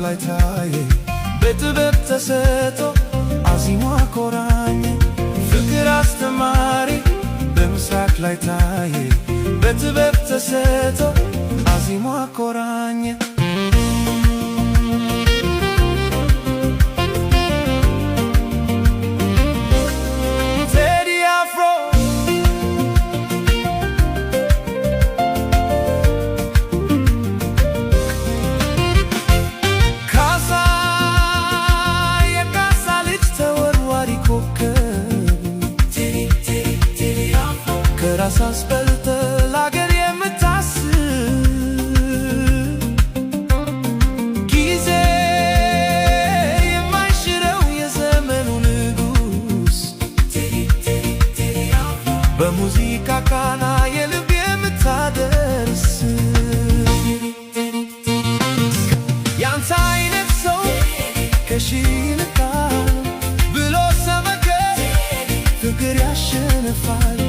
ላይ ታየ በጥበብ ተሰጦ አዚሟ ኮራኝ ፍቅር አስተማሪ በምስራቅ ላይ ታየ በጥበብ ተሰጦ አዚሟ ኮራኝ ከራስ አስበልጠ ለአገር የምታስብ ጊዜ የማይሽረው የዘመኑ ንጉስ በሙዚቃ ቃና የልብ የምታደርስ ያንተ አይነት ሰው ከሺህ ይልቃል ብሎ ሰበከ ፍቅር ያሸንፋል